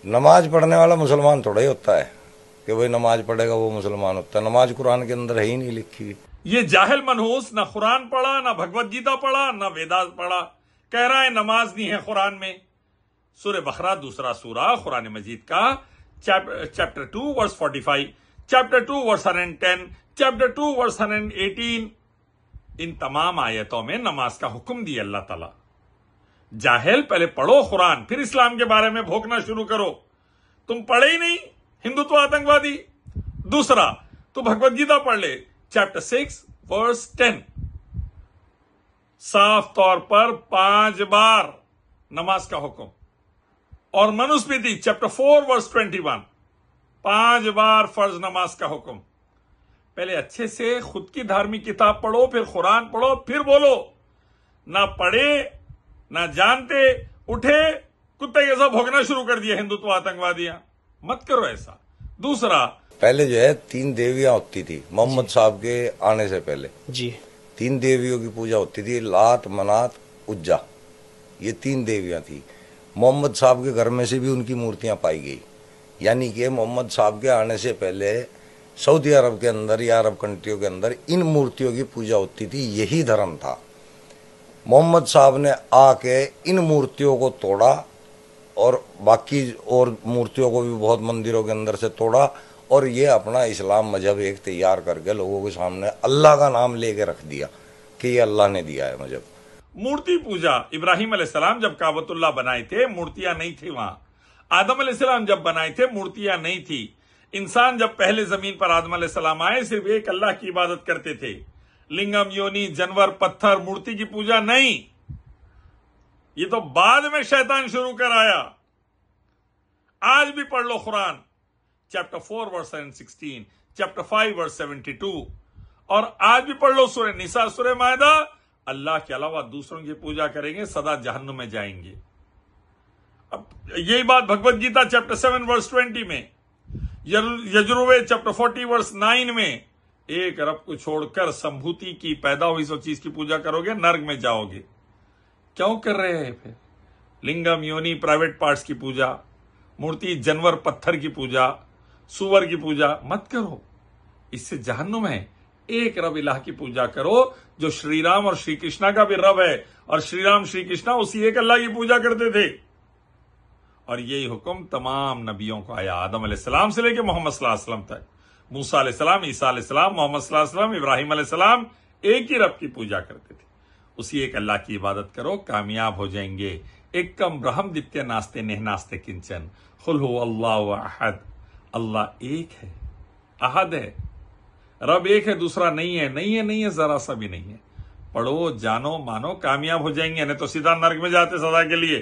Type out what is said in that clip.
نماز پڑھنے والا مسلمان تھوڑا ہی ہوتا ہے کہ وہی نماز پڑھے گا وہ مسلمان ہوتا ہے. نماز قرآن کے اندر ہے ہی نہیں لکھی ہوئی. یہ جاہل منحوس نہ قرآن پڑھا، نہ بھگوت گیتا پڑھا، نہ ویداس پڑھا، کہہ رہا ہے نماز نہیں ہے قرآن میں. سورہ بقرہ دوسرا سورہ قرآن مجید کا چیپٹر 2 ورس 45، چیپٹر 2 ورس 110، چیپٹر 2 ورس 118، ان تمام آیتوں میں نماز کا حکم دیا اللہ تعالیٰ. جاہل، پہلے پڑھو قرآن پھر اسلام کے بارے میں بھوکنا شروع کرو. تم پڑھے ہی نہیں، ہندوتو آتنکوادی. دوسرا تو بھگوت گیتا پڑھ لے، چیپٹر 6 ورس 10، صاف طور پر 5 بار نماز کا حکم. اور منوسمرتی چیپٹر 4 ورس 21، 5 بار فرض نماز کا حکم. پہلے اچھے سے خود کی دھارمک کتاب پڑھو، پھر قرآن پڑھو، پھر بولو. نہ پڑھے نہ جانتے، اٹھے کتے جیسا بھوکنا شروع کر دیا ہندوتو آتنکوادیاں. مت کرو ایسا. دوسرا، پہلے جو ہے 3 دیویاں ہوتی تھی محمد صاحب کے آنے سے پہلے. جی 3 دیویوں کی پوجا ہوتی تھی، لات، منات، اجا. یہ 3 دیویاں تھی. محمد صاحب کے گھر میں سے بھی ان کی مورتیاں پائی گئی. یعنی کہ محمد صاحب کے آنے سے پہلے سعودی عرب کے اندر یا عرب کنٹریوں کے اندر ان مورتیوں کی پوجا ہوتی تھی. یہی دھرم تھا. محمد صاحب نے آ کے ان مورتیوں کو توڑا اور باقی اور مورتیوں کو بھی بہت مندروں کے اندر سے توڑا، اور یہ اپنا اسلام مذہب ایک تیار کر کے لوگوں کے سامنے اللہ کا نام لے کے رکھ دیا کہ یہ اللہ نے دیا ہے مذہب. مورتی پوجا. ابراہیم علیہ السلام جب کعبۃ اللہ بنائے تھے مورتیاں نہیں تھی وہاں. آدم علیہ السلام جب بنائے تھے مورتیاں نہیں تھی. انسان جب پہلے زمین پر آدم علیہ السلام آئے صرف ایک اللہ کی عبادت کرتے تھے. لنگم، یونی، جانور، پتھر، مورتی کی پوجا نہیں. یہ تو بعد میں شیطان شروع کر آیا. آج بھی پڑھ لو قرآن، چیپٹر 4 ورس 16، چیپٹر 5 ورس 72، اور آج بھی پڑھ لو سورہ نساء، سورہ مائدہ. اللہ کے علاوہ دوسروں کی پوجا کریں گے سدا جہنم میں جائیں گے. اب یہی بات بھگوت گیتا چیپٹر 7 ورس 20 میں، یجروے چیپٹر 40 ورس 9 میں، ایک رب کو چھوڑ کر سمبھوتی کی پیدا ہوئی سو چیز کی پوجا کرو گے نرک میں جاؤ گے. کیوں کر رہے ہیں پھر؟ لنگم، یونی، پرائیویٹ پارٹس کی پوجا، مورتی، جانور، پتھر کی پوجا، سور کی پوجا مت کرو. اس سے جہنم ہے. ایک رب الہ کی پوجا کرو جو شری رام اور شری کرشنا کا بھی رب ہے، اور شری رام شری کرشنا اسی ایک اللہ کی پوجا کرتے تھے. اور یہی حکم تمام نبیوں کو آیا، آدم علیہ السلام سے لے کے محمد صلی اللہ علیہ وسلم تک. موسیٰ علیہ السلام، عیسیٰ علیہ السلام، محمد صلی اللہ علیہ وسلم، ابراہیم علیہ السلام ایک ہی رب کی پوجا کرتے تھے. اسی ایک اللہ کی عبادت کرو، کامیاب ہو جائیں گے. ایکم برہم دتیہ ناستے نہ ناستے کنچن، قل هو اللہ احد. اللہ ایک ہے، احد ہے. رب ایک ہے، دوسرا نہیں ہے، نہیں ہے، نہیں ہے، ذرا سا بھی نہیں ہے. پڑھو، جانو، مانو، کامیاب ہو جائیں گے. نہیں تو سیدھا نرک میں جاتے سزا کے لیے.